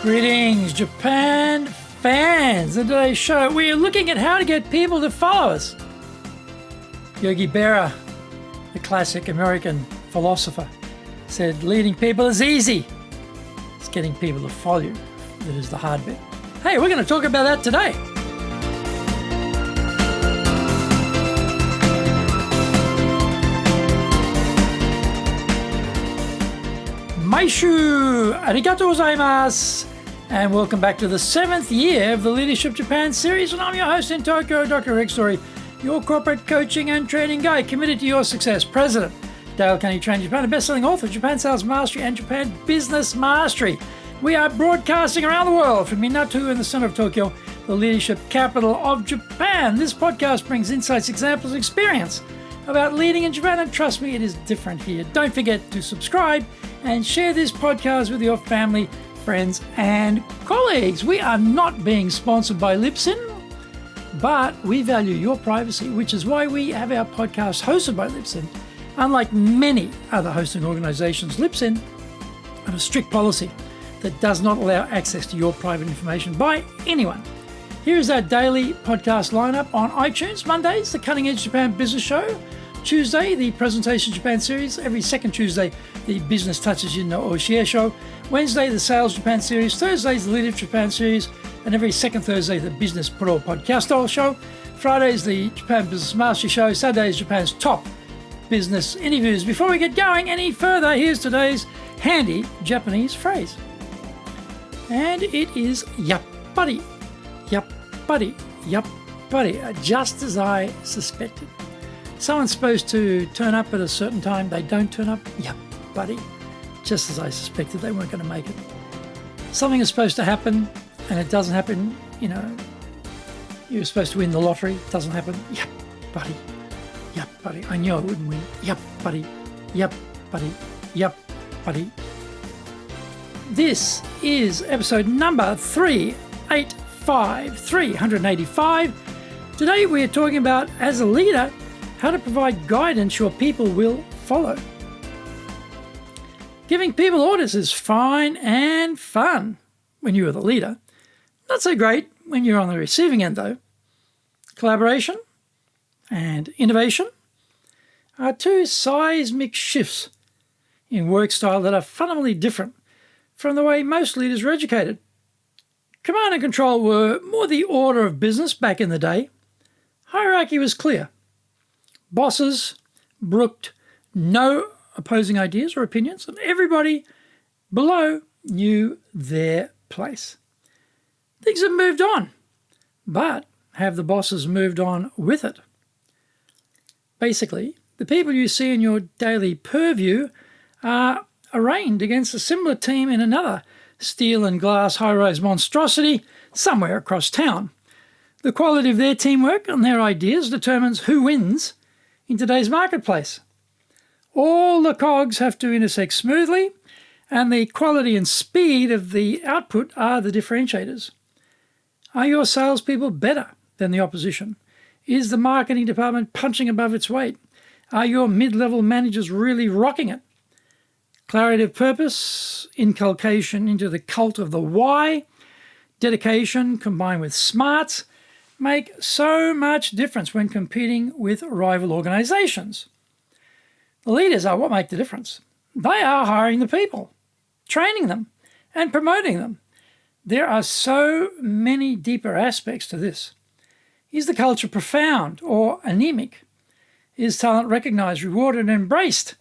Greetings, Japan fans. In today's show, we are looking at how to get people to follow us. Yogi Berra, the classic American philosopher, said leading people is easy. It's getting people to follow you that is the hard bit. Hey, we're going to talk about that today. Maishu, arigatou gozaimasu, and welcome back to the 7th year of the Leadership Japan series, and I'm your host in Tokyo, Dr. Rick Story, your corporate coaching and training guy, committed to your success, President, Dale Carnegie Training Japan, a best-selling author of Japan Sales Mastery and Japan Business Mastery. We are broadcasting around the world from Minato in the center of Tokyo, the leadership capital of Japan. This podcast brings insights, examples, experience about leading in Japan, and trust me, it is different here. Don't forget to subscribe and share this podcast with your family, friends, and colleagues. We are not being sponsored by Libsyn, but we value your privacy, which is why we have our podcast hosted by Libsyn. Unlike many other hosting organizations, Libsyn have a strict policy that does not allow access to your private information by anyone. Here is our daily podcast lineup on iTunes. Mondays, the Cutting Edge Japan Business Show. Tuesday, the Presentation Japan series. Every second Tuesday, the Business Touches in the Oshie Show. Wednesday, the Sales Japan series. Thursdays, the Leadership Japan series. And every second Thursday, the Business Pro Podcast Show. Fridays, the Japan Business Mastery Show. Saturdays, Japan's top business interviews. Before we get going any further, here's today's handy Japanese phrase. And it is yappari, yappari, yappari, just as I suspected. Someone's supposed to turn up at a certain time, they don't turn up, yappari, just as I suspected they weren't going to make it. Something is supposed to happen and it doesn't happen, you're supposed to win the lottery, it doesn't happen, yappari, yappari, I knew I wouldn't win, yappari, yappari, yappari. This is episode number 385. Today we are talking about, as a leader, how to provide guidance your people will follow. Giving people orders is fine and fun when you are the leader. Not so great when you're on the receiving end, though. Collaboration and innovation are two seismic shifts in work style that are fundamentally different from the way most leaders are educated. Command and control were more the order of business back in the day. Hierarchy was clear. Bosses brooked no opposing ideas or opinions, and everybody below knew their place. Things have moved on, but have the bosses moved on with it? Basically, the people you see in your daily purview are arraigned against a similar team in another steel and glass high-rise monstrosity somewhere across town. The quality of their teamwork and their ideas determines who wins in today's marketplace. All the cogs have to intersect smoothly, and the quality and speed of the output are the differentiators. Are your salespeople better than the opposition? Is the marketing department punching above its weight? Are your mid-level managers really rocking it? Clarity of purpose, inculcation into the cult of the why, dedication combined with smarts make so much difference when competing with rival organizations. The leaders are what make the difference. They are hiring the people, training them, and promoting them. There are so many deeper aspects to this. Is the culture profound or anemic? Is talent recognized, rewarded, and embraced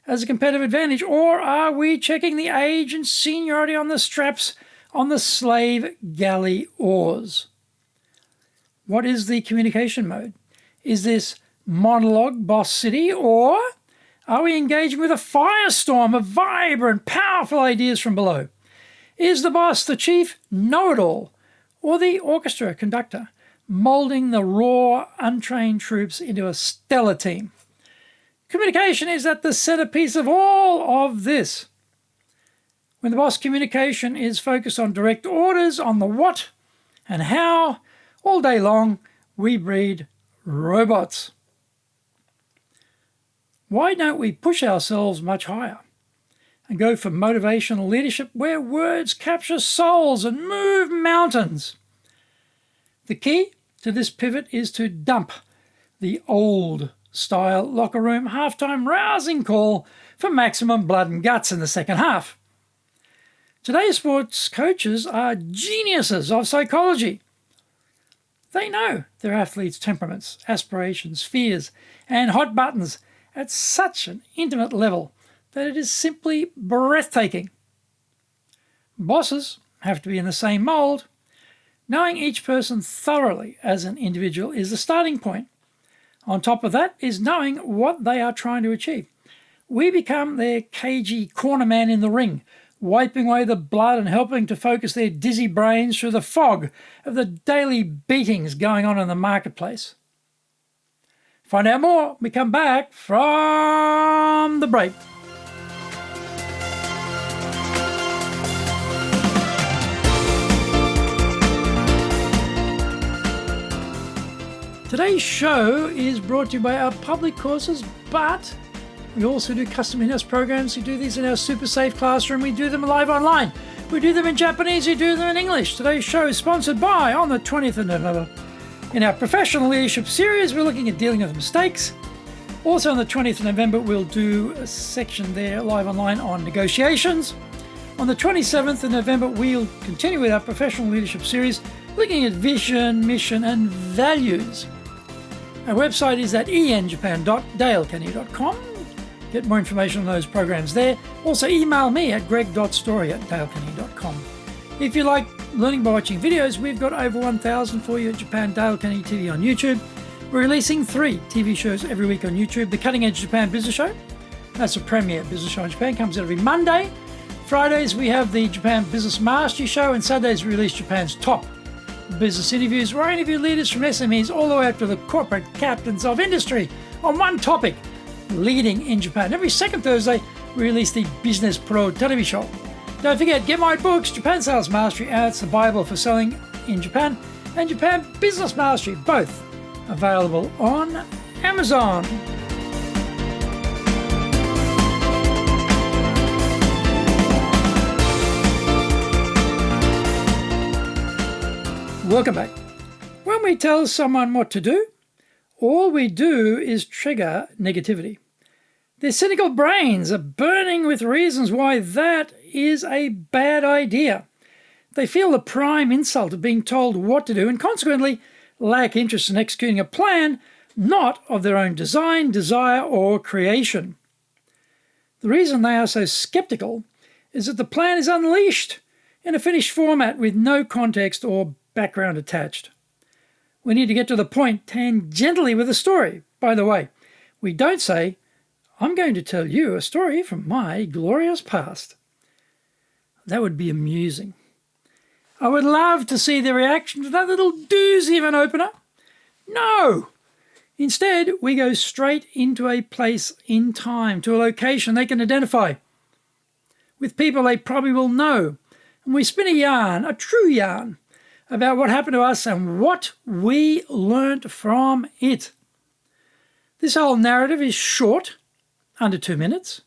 as a competitive advantage, or are we checking the age and seniority on the straps on the slave galley oars? What is the communication mode? Is this monologue boss city, or are we engaging with a firestorm of vibrant, powerful ideas from below? Is the boss the chief know-it-all, or the orchestra conductor, molding the raw, untrained troops into a stellar team? Communication is at the centerpiece of all of this. When the boss communication is focused on direct orders, on the what and how, all day long, we breed robots. Why don't we push ourselves much higher? and go for motivational leadership where words capture souls and move mountains. The key to this pivot is to dump the old style locker room halftime rousing call for maximum blood and guts in the second half. Today's sports coaches are geniuses of psychology. They know their athletes' temperaments, aspirations, fears, and hot buttons at such an intimate level that it is simply breathtaking. Bosses have to be in the same mold. Knowing each person thoroughly as an individual is the starting point. On top of that is knowing what they are trying to achieve. We become their cagey corner man in the ring, wiping away the blood and helping to focus their dizzy brains through the fog of the daily beatings going on in the marketplace. Find out more when we come back from the break. Today's show is brought to you by our public courses, but we also do custom in-house programs. We do these in our super safe classroom. We do them live online. We do them in Japanese. We do them in English. Today's show is sponsored by, on the 20th of November, in our professional leadership series, we're looking at dealing with mistakes. Also on the 20th of November, we'll do a section there live online on negotiations. On the 27th of November, we'll continue with our professional leadership series, looking at vision, mission, and values. Our website is at enjapan.dalekenny.com. Get more information on those programs there. Also email me at greg.story@dalekenny.com. If you like learning by watching videos, we've got over 1,000 for you at Japan Dale Kenny TV on YouTube. We're releasing 3 TV shows every week on YouTube. The Cutting Edge Japan Business Show, that's a premier business show in Japan, comes out every Monday. Fridays we have the Japan Business Mastery Show, and Sundays we release Japan's top business interviews, where I interview leaders from SMEs all the way up to the corporate captains of industry on one topic, leading in Japan. Every second Thursday, we release the Business Pro television show. Don't forget, get my books, Japan Sales Mastery, and it's the Bible for selling in Japan, and Japan Business Mastery, both available on Amazon. Welcome back. When we tell someone what to do, all we do is trigger negativity. Their cynical brains are burning with reasons why that is a bad idea. They feel the prime insult of being told what to do and consequently lack interest in executing a plan not of their own design, desire, or creation. The reason they are so skeptical is that the plan is unleashed in a finished format with no context or background attached. We need to get to the point tangentially with a story. By the way, we don't say, I'm going to tell you a story from my glorious past. That would be amusing. I would love to see the reaction to that little doozy of an opener. No! Instead, we go straight into a place in time, to a location they can identify, with people they probably will know. And we spin a yarn, a true yarn, about what happened to us and what we learnt from it. This whole narrative is short, under 2 minutes.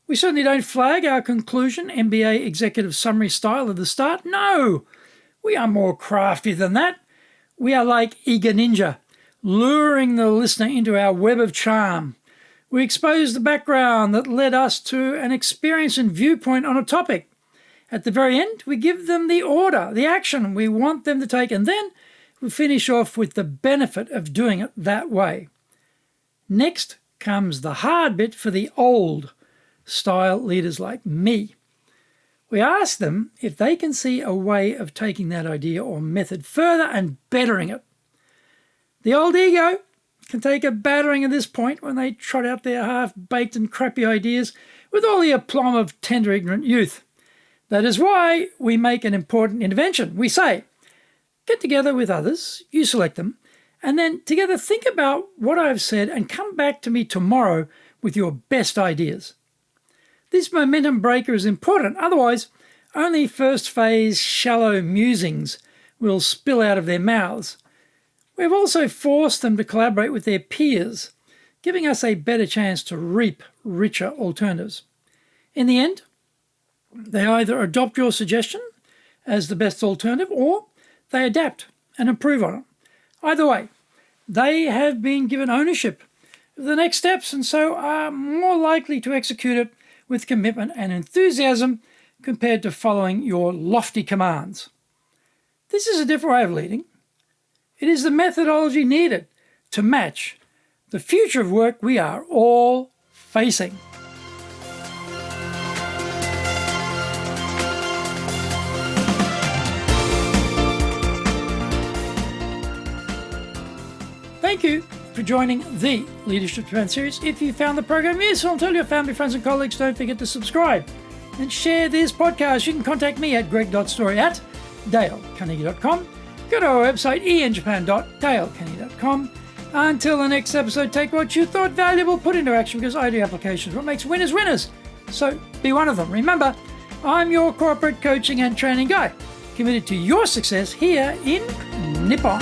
We certainly don't flag our conclusion, MBA executive summary style at the start. No, we are more crafty than that. We are like eager ninja, luring the listener into our web of charm. We expose the background that led us to an experience and viewpoint on a topic. At the very end, we give them the order, the action we want them to take, and then we finish off with the benefit of doing it that way. Next comes the hard bit for the old style leaders like me. We ask them if they can see a way of taking that idea or method further and bettering it. The old ego can take a battering at this point when they trot out their half-baked and crappy ideas with all the aplomb of tender, ignorant youth. That is why we make an important intervention. We say, get together with others, you select them, and then together think about what I've said and come back to me tomorrow with your best ideas. This momentum breaker is important, otherwise only first phase shallow musings will spill out of their mouths. We've also forced them to collaborate with their peers, giving us a better chance to reap richer alternatives. In the end, they either adopt your suggestion as the best alternative or they adapt and improve on it. Either way, they have been given ownership of the next steps and so are more likely to execute it with commitment and enthusiasm compared to following your lofty commands. This is a different way of leading. It is the methodology needed to match the future of work we are all facing. Thank you for joining the Leadership Japan series. If you found the program useful, tell your family, friends, and colleagues. Don't forget to subscribe and share this podcast. You can contact me at greg.story@dalecarnegie.com. Go to our website, enjapan.dalecarnegie.com. Until the next episode, take what you thought valuable, put into action, because I do applications. What makes winners winners? So be one of them. Remember, I'm your corporate coaching and training guy, committed to your success here in Nippon.